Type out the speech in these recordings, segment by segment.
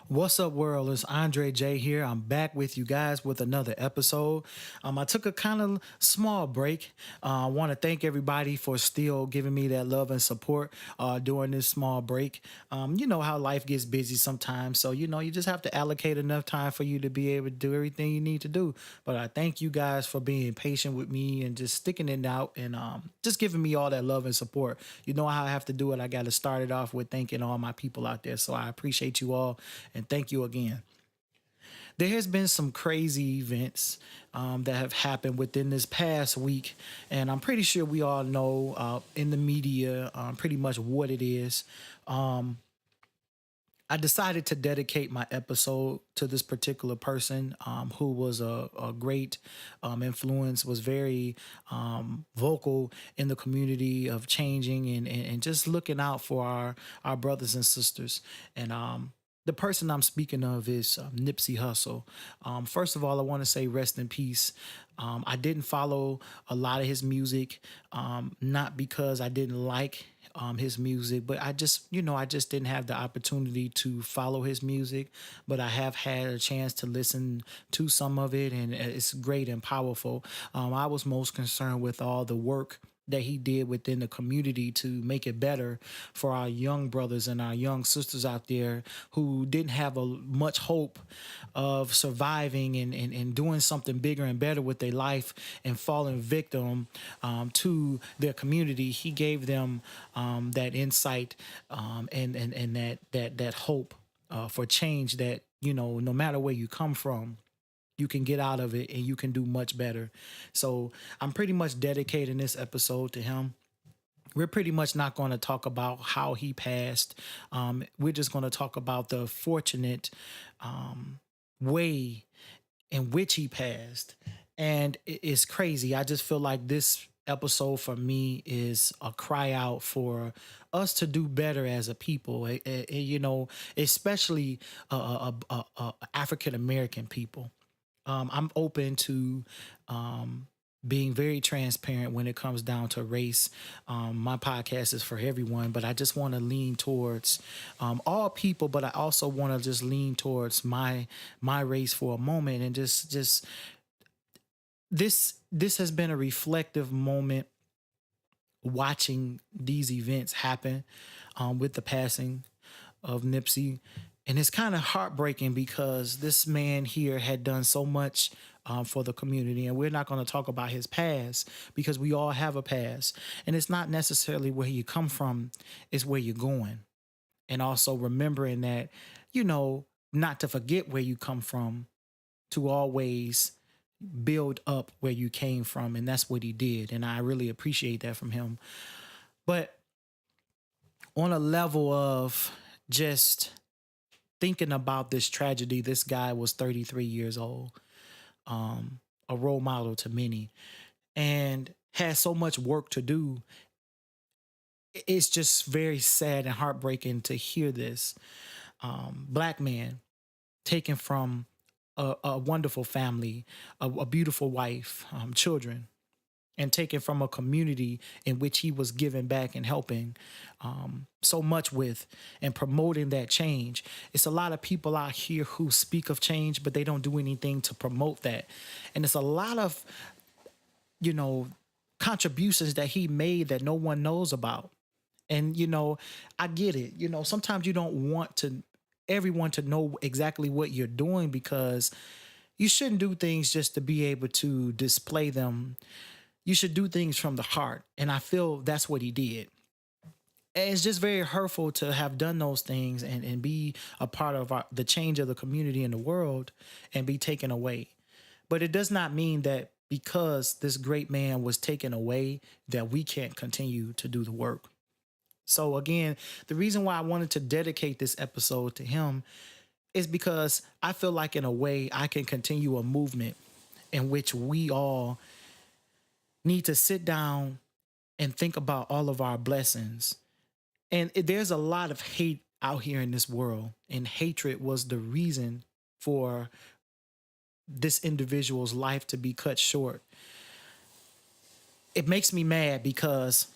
What's up, world? It's Andre J here. I'm back with you guys with another episode. I took a kind of small break. I want to thank everybody for still giving me that love and support during this small break. You know how life gets busy sometimes, so you just have to allocate enough time for you to be able to do everything you need to do. But I thank you guys for being patient with me and just sticking it out and just giving me all that love and support. You know how I have to do it. I got to start it off with thanking all my people out there. So I appreciate you all and thank you again. There has been some crazy events that have happened within this past week, and I'm pretty sure we all know in the media pretty much what it is. Um, I decided to dedicate my episode to this particular person who was a great influence, was very vocal in the community of changing and just looking out for our brothers and sisters. And the person I'm speaking of is Nipsey Hussle. First of all, I want to say rest in peace. I didn't follow a lot of his music, not because I didn't like his music, but I just didn't have the opportunity to follow his music. But I have had a chance to listen to some of it, and it's great and powerful. I was most concerned with all the work that he did within the community to make it better for our young brothers and our young sisters out there who didn't have much hope of surviving and doing something bigger and better with their life and falling victim to their community. He gave them that insight and that hope for change that, no matter where you come from, you can get out of it and you can do much better. So I'm pretty much dedicating this episode to him. We're pretty much not going to talk about how he passed. We're just going to talk about the fortunate way in which he passed. And it's crazy. I just feel like this episode for me is a cry out for us to do better as a people, especially African American people. I'm open to being very transparent when it comes down to race. My podcast is for everyone, but I just want to lean towards all people. But I also want to just lean towards my race for a moment, and just this has been a reflective moment watching these events happen with the passing of Nipsey. And it's kind of heartbreaking because this man here had done so much for the community. And we're not going to talk about his past because we all have a past. And it's not necessarily where you come from, it's where you're going. And also remembering that, not to forget where you come from, to always build up where you came from. And that's what he did. And I really appreciate that from him. But on a level of just thinking about this tragedy, this guy was 33 years old, a role model to many, and had so much work to do. It's just very sad and heartbreaking to hear this. Black man taken from a wonderful family, a beautiful wife, children, and taken from a community in which he was giving back and helping so much with and promoting that change. It's a lot of people out here who speak of change, but they don't do anything to promote that. And it's a lot of, contributions that he made that no one knows about. And, I get it. Sometimes you don't want to everyone to know exactly what you're doing because you shouldn't do things just to be able to display them. You should do things from the heart. And I feel that's what he did. And it's just very hurtful to have done those things and be a part of the change of the community in the world and be taken away. But it does not mean that because this great man was taken away that we can't continue to do the work. So again, the reason why I wanted to dedicate this episode to him is because I feel like in a way I can continue a movement in which we all need to sit down and think about all of our blessings. And there's a lot of hate out here in this world, and hatred was the reason for this individual's life to be cut short. It makes me mad because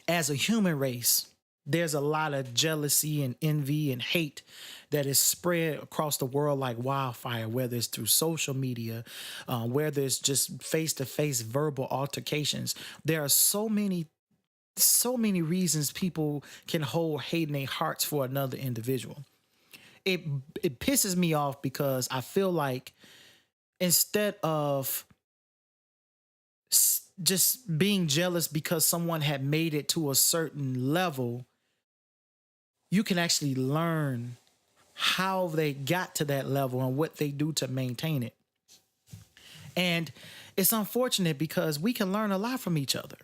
as a human race, there's a lot of jealousy and envy and hate that is spread across the world like wildfire, whether it's through social media, whether it's just face to face verbal altercations. There are so many reasons people can hold hate in their hearts for another individual. It it pisses me off because I feel like instead of just being jealous because someone had made it to a certain level, you can actually learn how they got to that level and what they do to maintain it. And it's unfortunate because we can learn a lot from each other.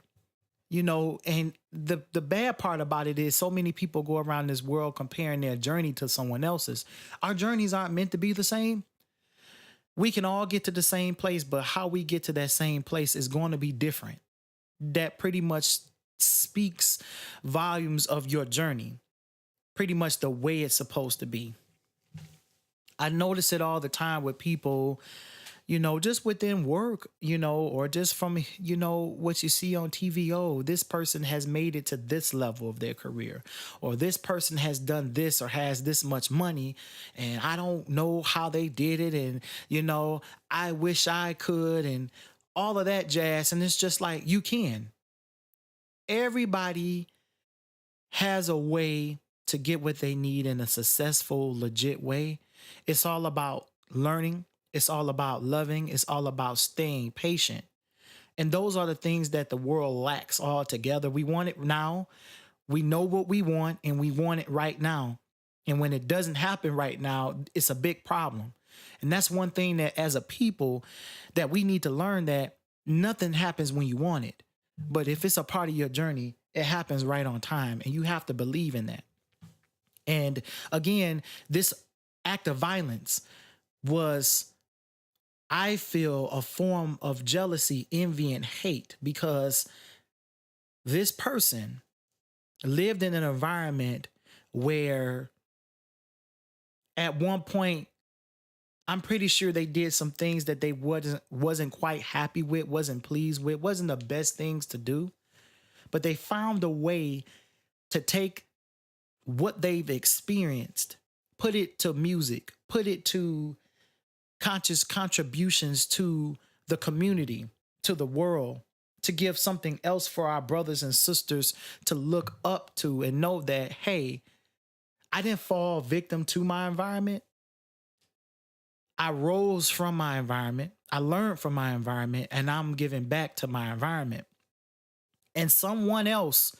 And the bad part about it is so many people go around this world comparing their journey to someone else's. Our journeys aren't meant to be the same. We can all get to the same place, but how we get to that same place is going to be different. That pretty much speaks volumes of your journey, pretty much the way it's supposed to be. I notice it all the time with people, just within work, or just from, what you see on TV. Oh, this person has made it to this level of their career, or this person has done this or has this much money, and I don't know how they did it. And, I wish I could, and all of that jazz. And it's just like, you can. Everybody has a way to get what they need in a successful, legit way. It's all about learning. It's all about loving. It's all about staying patient. And those are the things that the world lacks altogether. We want it now. We know what we want and we want it right now. And when it doesn't happen right now, it's a big problem. And that's one thing that as a people that we need to learn, that nothing happens when you want it. But if it's a part of your journey, it happens right on time. And you have to believe in that. And again, this act of violence was, I feel, a form of jealousy, envy, and hate because this person lived in an environment where at one point, I'm pretty sure they did some things that they wasn't quite happy with, wasn't pleased with, wasn't the best things to do. But they found a way to take what they've experienced, put it to music, put it to conscious contributions to the community, to the world, to give something else for our brothers and sisters to look up to and know that, hey, I didn't fall victim to my environment. I rose from my environment. I learned from my environment and I'm giving back to my environment. And someone else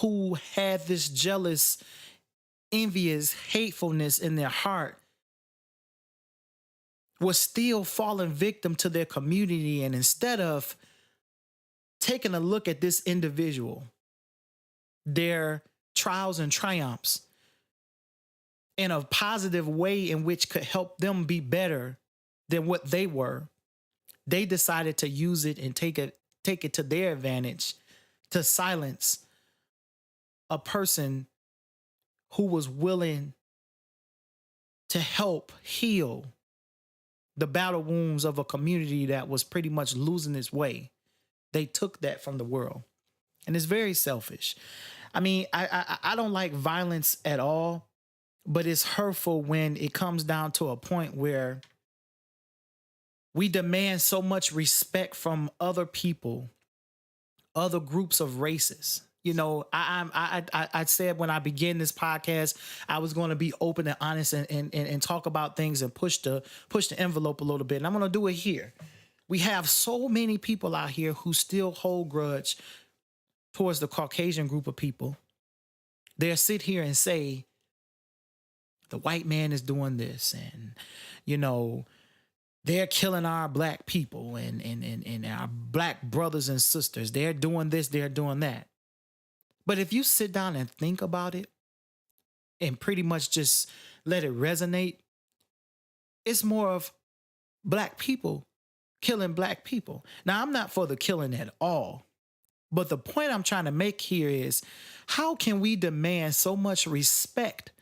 who had this jealous, envious, hatefulness in their heart was still falling victim to their community. And instead of taking a look at this individual, their trials and triumphs in a positive way in which could help them be better than what they were, they decided to use it and take it to their advantage to silence a person who was willing to help heal the battle wounds of a community that was pretty much losing its way. They took that from the world. And it's very selfish. I mean, I don't like violence at all, but it's hurtful when it comes down to a point where we demand so much respect from other people, other groups of races. I said when I began this podcast, I was going to be open and honest and talk about things and push the envelope a little bit. And I'm going to do it here. We have so many people out here who still hold grudge towards the Caucasian group of people. They'll sit here and say, the white man is doing this, and, they're killing our black people and our black brothers and sisters. They're doing this, they're doing that. But if you sit down and think about it and pretty much just let it resonate, it's more of black people killing black people. Now, I'm not for the killing at all. But the point I'm trying to make here is, how can we demand so much respect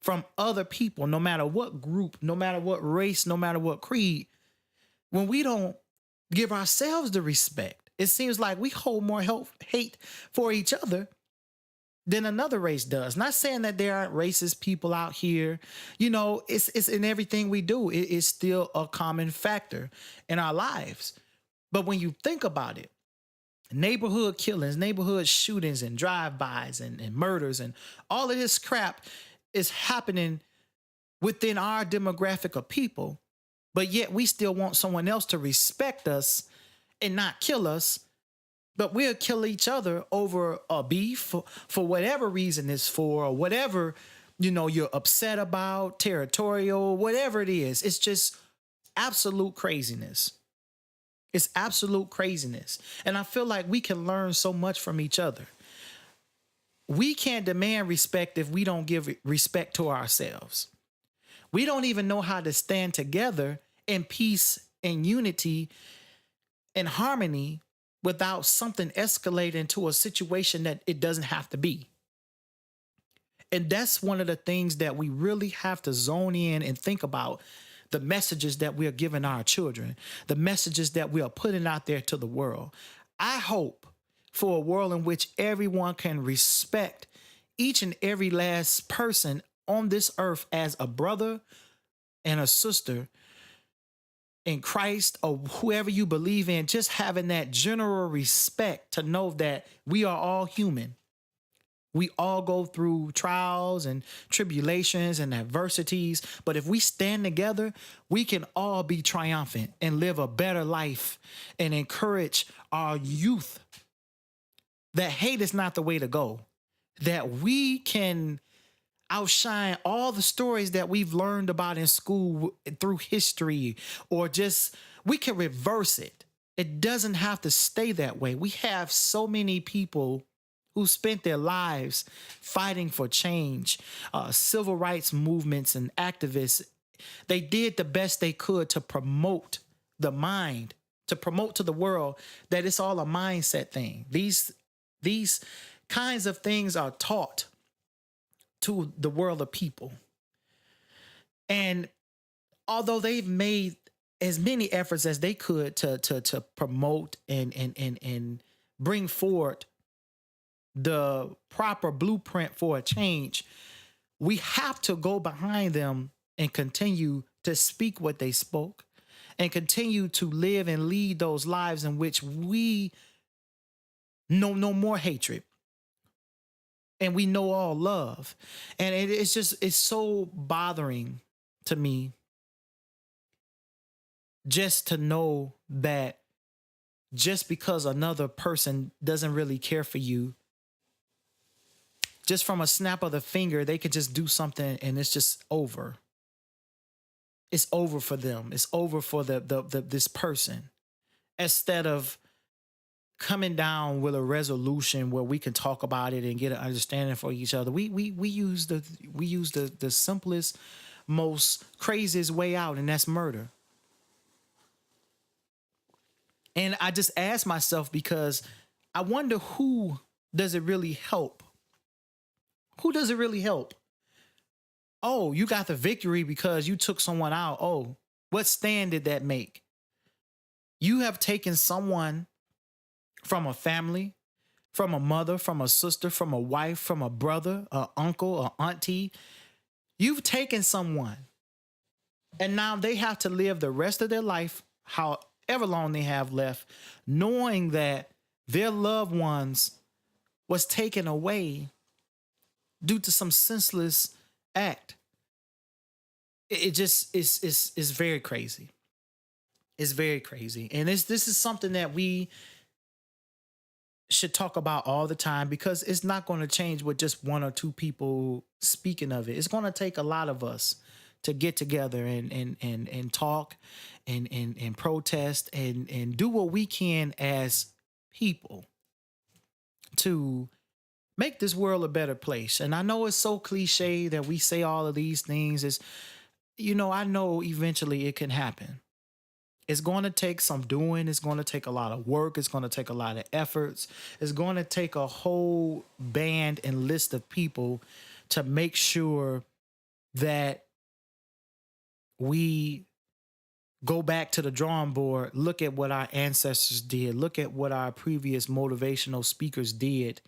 from other people, no matter what group, no matter what race, no matter what creed, when we don't give ourselves the respect? It seems like we hold more hate for each other than another race does. Not saying that there aren't racist people out here. You know, it's in everything we do. It is still a common factor in our lives. But when you think about it, neighborhood killings, neighborhood shootings, and drive-bys and murders and all of this crap is happening within our demographic of people. But yet we still want someone else to respect us and not kill us, but we'll kill each other over a beef for whatever reason it's for, or whatever, you're upset about, territorial, whatever it is. It's just absolute craziness. It's absolute craziness. And I feel like we can learn so much from each other. We can't demand respect if we don't give respect to ourselves. We don't even know how to stand together in peace and unity and harmony without something escalating to a situation that it doesn't have to be. And that's one of the things that we really have to zone in and think about: the messages that we are giving our children, the messages that we are putting out there to the world. I hope for a world in which everyone can respect each and every last person on this earth as a brother and a sister in Christ, or whoever you believe in. Just having that general respect to know that we are all human. We all go through trials and tribulations and adversities, but if we stand together, we can all be triumphant and live a better life and encourage our youth that hate is not the way to go, that we can outshine all the stories that we've learned about in school through history, or just we can reverse it. It doesn't have to stay that way. We have so many people who spent their lives fighting for change, civil rights movements and activists. They did the best they could to promote the mind, to promote to the world that it's all a mindset thing. These kinds of things are taught to the world of people. And although they've made as many efforts as they could to promote and bring forward the proper blueprint for a change, we have to go behind them and continue to speak what they spoke and continue to live and lead those lives in which we know no more hatred and we know all love. And it's so bothering to me just to know that just because another person doesn't really care for you, just from a snap of the finger, they could just do something and it's just over. It's over for them. It's over for this person. Instead of coming down with a resolution where we can talk about it and get an understanding for each other, we use the simplest, most craziest way out, and that's murder. And I just ask myself, because I wonder, who does it really help? Who does it really help? Oh, you got the victory because you took someone out. Oh, what stand did that make? You have taken someone from a family, from a mother, from a sister, from a wife, from a brother, an uncle, an auntie. You've taken someone, and now they have to live the rest of their life, however long they have left, knowing that their loved ones was taken away due to some senseless act. It just is very crazy. It's very crazy. And this is something that we should talk about all the time, because it's not going to change with just one or two people speaking of it. It's going to take a lot of us to get together and talk and protest and do what we can as people to make this world a better place. And I know it's so cliche that we say all of these things. I know eventually it can happen. It's going to take some doing. It's going to take a lot of work. It's going to take a lot of efforts. It's going to take a whole band and list of people to make sure that we go back to the drawing board, look at what our ancestors did, look at what our previous motivational speakers did,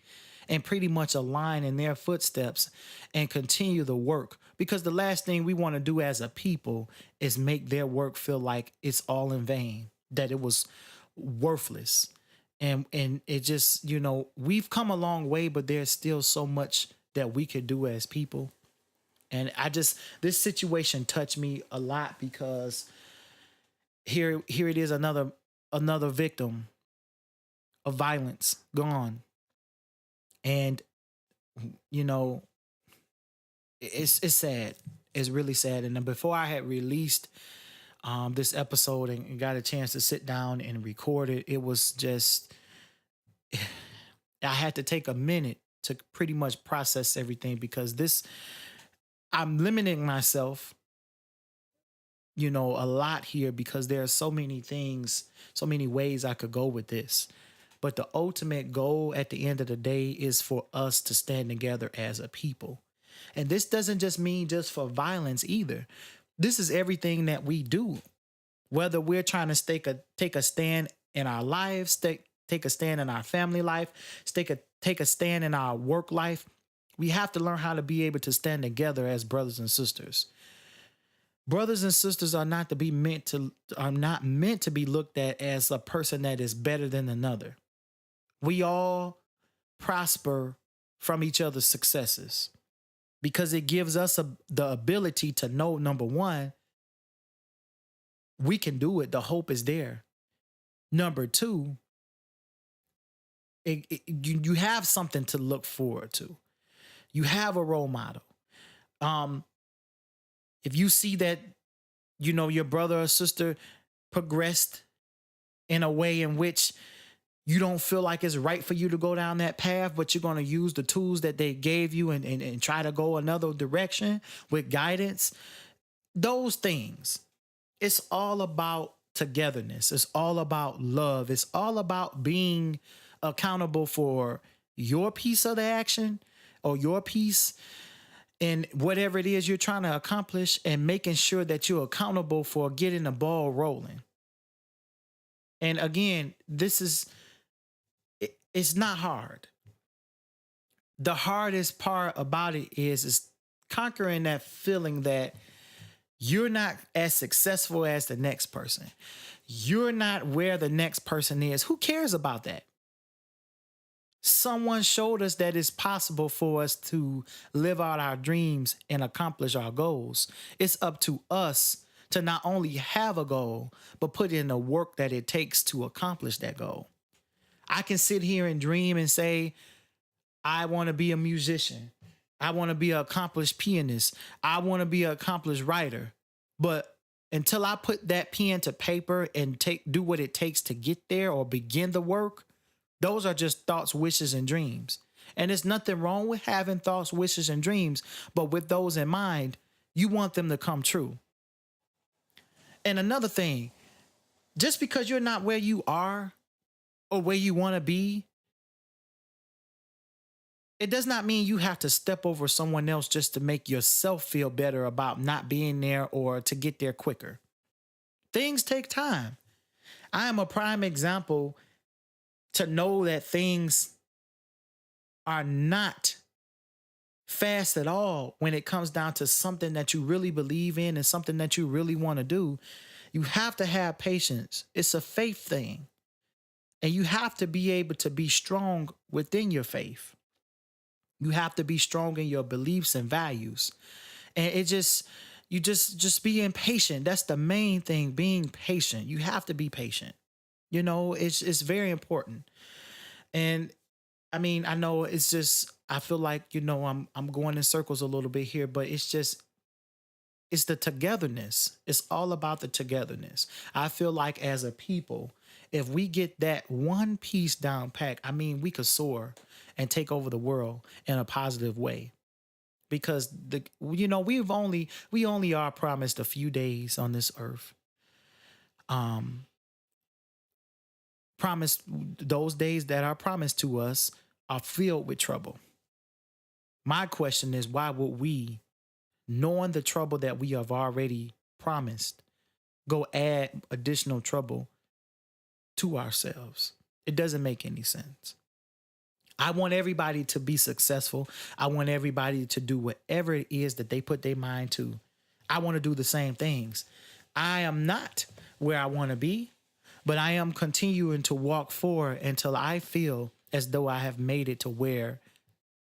and pretty much align in their footsteps and continue the work. Because the last thing we want to do as a people is make their work feel like it's all in vain, that it was worthless. And it just, we've come a long way, but there's still so much that we could do as people. And this situation touched me a lot because here it is, another victim of violence gone. And you know it's sad. It's really sad. And then before I had released this episode and got a chance to sit down and record it, it was just I had to take a minute to pretty much process everything, because this I'm limiting myself, a lot here, because there are so many things, so many ways I could go with this. But the ultimate goal at the end of the day is for us to stand together as a people. And this doesn't just mean just for violence either. This is everything that we do. Whether we're trying to take a stand in our lives, take a stand in our family life, take a stand in our work life, we have to learn how to be able to stand together as brothers and sisters. Brothers and sisters are not meant to be looked at as a person that is better than another. We all prosper from each other's successes, because it gives us the ability to know, number one, we can do it. The hope is there. Number two, you have something to look forward to. You have a role model. If you see that, your brother or sister progressed in a way in which you don't feel like it's right for you to go down that path, but you're going to use the tools that they gave you and try to go another direction with guidance, those things, it's all about togetherness. It's all about love. It's all about being accountable for your piece of the action, or your piece in whatever it is you're trying to accomplish, and making sure that you're accountable for getting the ball rolling. And again, it's not hard. The hardest part about it is conquering that feeling that you're not as successful as the next person. You're not where the next person is. Who cares about that? Someone showed us that it's possible for us to live out our dreams and accomplish our goals. It's up to us to not only have a goal, but put in the work that it takes to accomplish that goal. I can sit here and dream and say, I want to be a musician. I want to be an accomplished pianist. I want to be an accomplished writer. But until I put that pen to paper and do what it takes to get there or begin the work, those are just thoughts, wishes, and dreams. And there's nothing wrong with having thoughts, wishes, and dreams. But with those in mind, you want them to come true. And another thing, just because you're not where you are or where you want to be, it does not mean you have to step over someone else just to make yourself feel better about not being there or to get there quicker. Things take time. I am a prime example to know that things are not fast at all when it comes down to something that you really believe in and something that you really want to do. You have to have patience. It's a faith thing. And you have to be able to be strong within your faith. You have to be strong in your beliefs and values. And you just being patient. That's the main thing, being patient. You have to be patient. It's very important. And I mean, I know it's just, I feel like, I'm going in circles a little bit here, but it's the togetherness. It's all about the togetherness. I feel like as a people, if we get that one piece down pat, I mean, we could soar and take over the world in a positive way. Because we only are promised a few days on this earth. Promised, those days that are promised to us are filled with trouble. My question is, why would we, knowing the trouble that we have already promised, go add additional trouble to ourselves? It doesn't make any sense. I want everybody to be successful. I want everybody to do whatever it is that they put their mind to. I want to do the same things. I am not where I want to be, but I am continuing to walk forward until I feel as though I have made it to where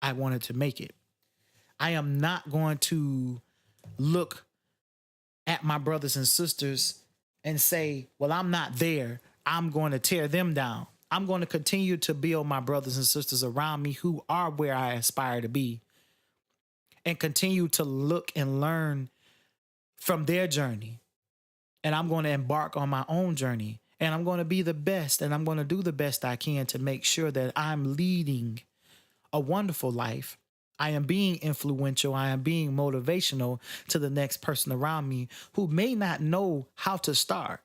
I wanted to make it. I am not going to look at my brothers and sisters and say, well, I'm not there. I'm going to tear them down. I'm going to continue to build my brothers and sisters around me who are where I aspire to be and continue to look and learn from their journey. And I'm going to embark on my own journey, and I'm going to be the best, and I'm going to do the best I can to make sure that I'm leading a wonderful life. I am being influential. I am being motivational to the next person around me who may not know how to start.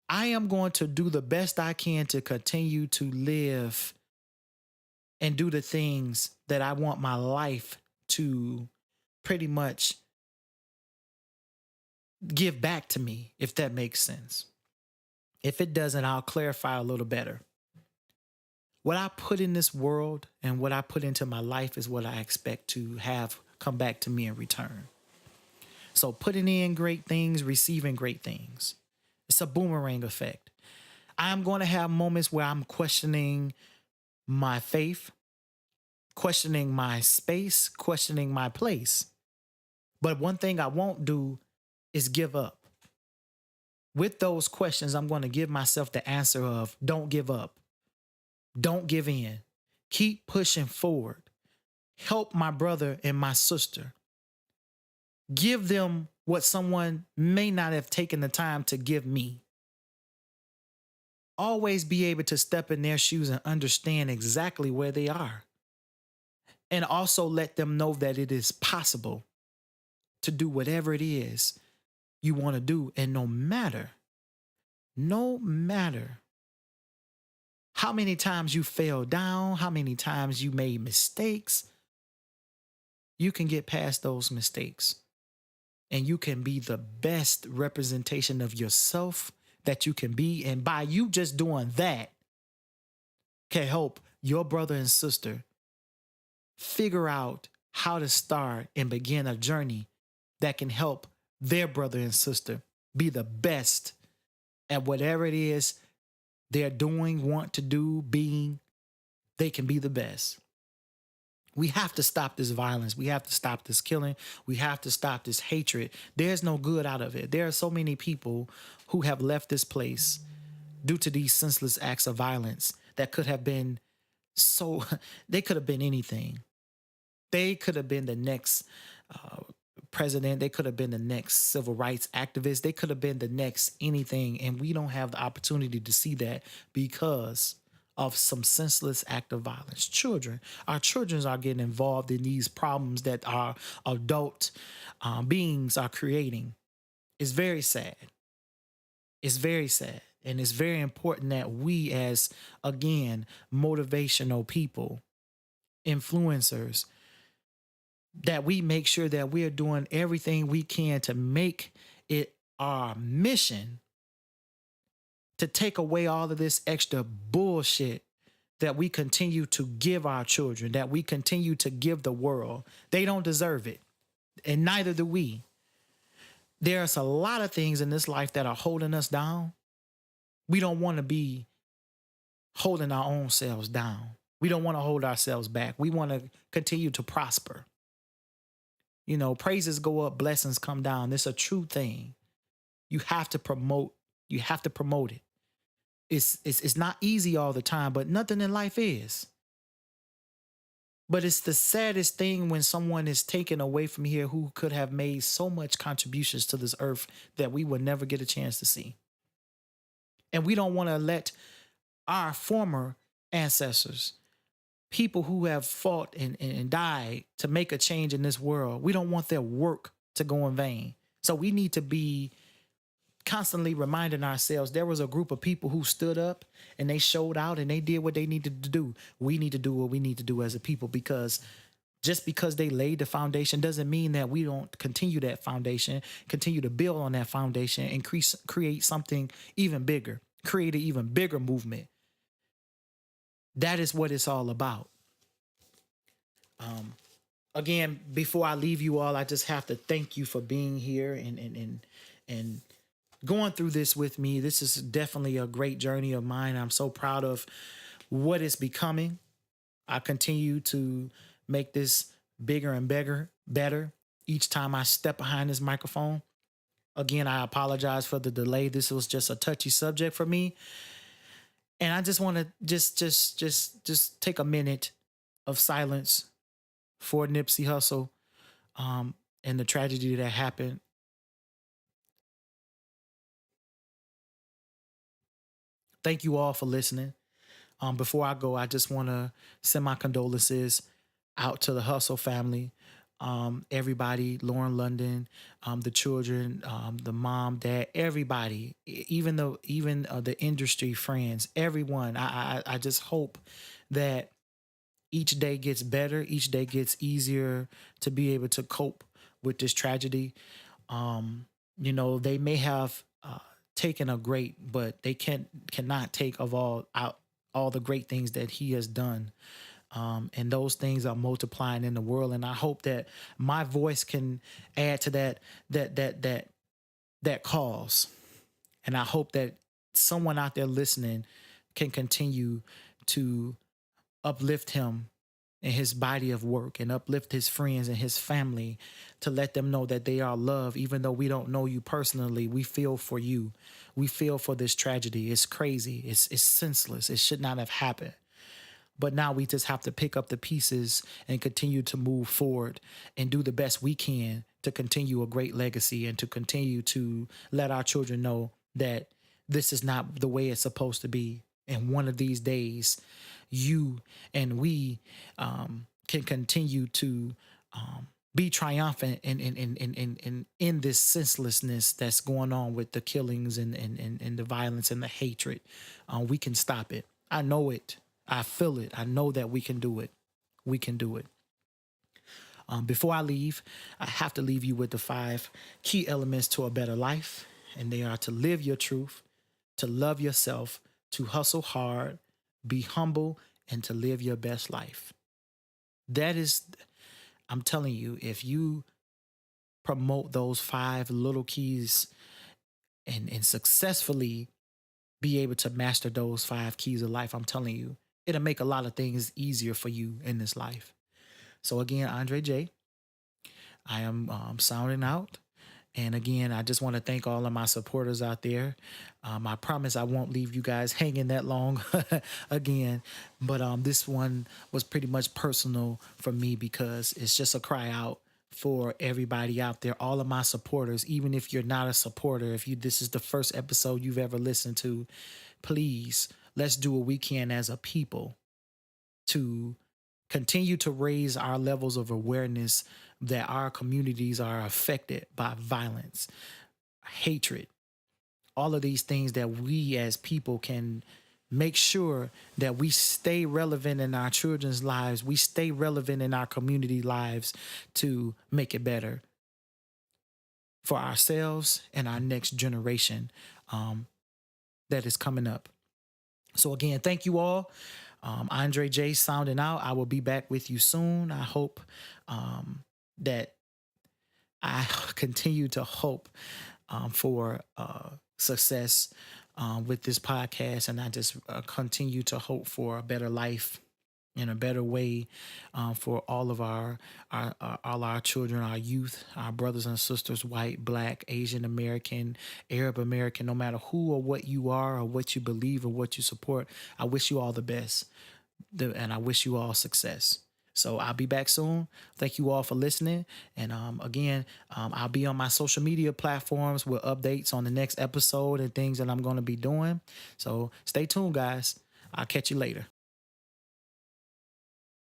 I am going to do the best I can to continue to live and do the things that I want my life to pretty much give back to me, if that makes sense. If it doesn't, I'll clarify a little better. What I put in this world and what I put into my life is what I expect to have come back to me in return. So putting in great things, receiving great things. It's a boomerang effect. I'm going to have moments where I'm questioning my faith, questioning my space, questioning my place. But one thing I won't do is give up. With those questions, I'm going to give myself the answer of don't give up. Don't give in. Keep pushing forward. Help my brother and my sister. Give them what someone may not have taken the time to give me. Always be able to step in their shoes and understand exactly where they are. And also let them know that it is possible to do whatever it is you want to do. And no matter how many times you fell down, how many times you made mistakes, you can get past those mistakes and you can be the best representation of yourself that you can be. And by you just doing that, can help your brother and sister figure out how to start and begin a journey that can help their brother and sister be the best at whatever it is they're doing, want to do, being. They can be the best. We have to stop this violence. We have to stop this killing. We have to stop this hatred. There's no good out of it. There are so many people who have left this place due to these senseless acts of violence that could have been they could have been anything. They could have been the next president. They could have been the next civil rights activist. They could have been the next anything. And we don't have the opportunity to see that because of some senseless act of violence. Our children are getting involved in these problems that our adult beings are creating. It's very sad. It's very sad. And it's very important that we as, again, motivational people, influencers, that we make sure that we're doing everything we can to make it our mission to take away all of this extra bullshit that we continue to give our children, that we continue to give the world. They don't deserve it, and neither do we. There's a lot of things in this life that are holding us down. We don't want to be holding our own selves down. We don't want to hold ourselves back. We want to continue to prosper. You know, praises go up, blessings come down. It's a true thing. You have to promote. You have to promote it. It's not easy all the time, but nothing in life is. But it's the saddest thing when someone is taken away from here who could have made so much contributions to this earth that we will never get a chance to see. And we don't want to let our former ancestors, people who have fought and died to make a change in this world, we don't want their work to go in vain. So we need to be constantly reminding ourselves there was a group of people who stood up and they showed out and they did what they needed to do. We need to do what we need to do as a people, because just because they laid the foundation doesn't mean that we don't continue that foundation, continue to build on that foundation and create something even bigger, create an even bigger movement. That is what it's all about. Um, Again, before I leave you all, I just have to thank you for being here and going through this with me. This is definitely a great journey of mine. I'm so proud of what it's becoming. I continue to make this bigger and bigger, better each time I step behind this microphone. Again, I apologize for the delay. This was just a touchy subject for me, and I just want to just take a minute of silence for Nipsey Hussle, um, and the tragedy that happened. Thank you all for listening. Before I go, I just want to send my condolences out to the Hustle family, everybody, Lauren London, the children, the mom, dad, everybody, even the industry friends, everyone. I just hope that each day gets better, each day gets easier to be able to cope with this tragedy. They may have taken a great, but they cannot take of all the great things that he has done. And those things are multiplying in the world. And I hope that my voice can add to that cause. And I hope that someone out there listening can continue to uplift him in his body of work and uplift his friends and his family, to let them know that they are loved. Even though we don't know you personally, we feel for you. We feel for this tragedy. It's crazy. It's senseless. It should not have happened. But now we just have to pick up the pieces and continue to move forward and do the best we can to continue a great legacy and to continue to let our children know that this is not the way it's supposed to be. And one of these days, you and we can continue to be triumphant in this senselessness that's going on with the killings and the violence and the hatred. We can stop it. I know it. I feel it. I know that we can do it. We can do it. Before I leave, I have to leave you with the 5 key elements to a better life. And they are: to live your truth, to love yourself, to hustle hard, be humble, and to live your best life. That is, I'm telling you, if you promote those 5 little keys and successfully be able to master those 5 keys of life, I'm telling you, it'll make a lot of things easier for you in this life. So again, Andre J, I am sounding out. And again, I just want to thank all of my supporters out there. I promise I won't leave you guys hanging that long again. But this one was pretty much personal for me, because it's just a cry out for everybody out there, all of my supporters. Even if you're not a supporter, if you this is the first episode you've ever listened to, please, let's do what we can as a people to continue to raise our levels of awareness that our communities are affected by violence, hatred, all of these things, that we as people can make sure that we stay relevant in our children's lives, we stay relevant in our community lives to make it better for ourselves and our next generation that is coming up. So again, thank you all. Andre J sounding out. I will be back with you soon. I hope that I continue to hope for success with this podcast, and I just continue to hope for a better life in a better way for all of all our children, our youth, our brothers and sisters, white, black, Asian American, Arab American, no matter who or what you are or what you believe or what you support. I wish you all the best, and I wish you all success. So I'll be back soon. Thank you all for listening. And again, I'll be on my social media platforms with updates on the next episode and things that I'm going to be doing. So stay tuned, guys. I'll catch you later.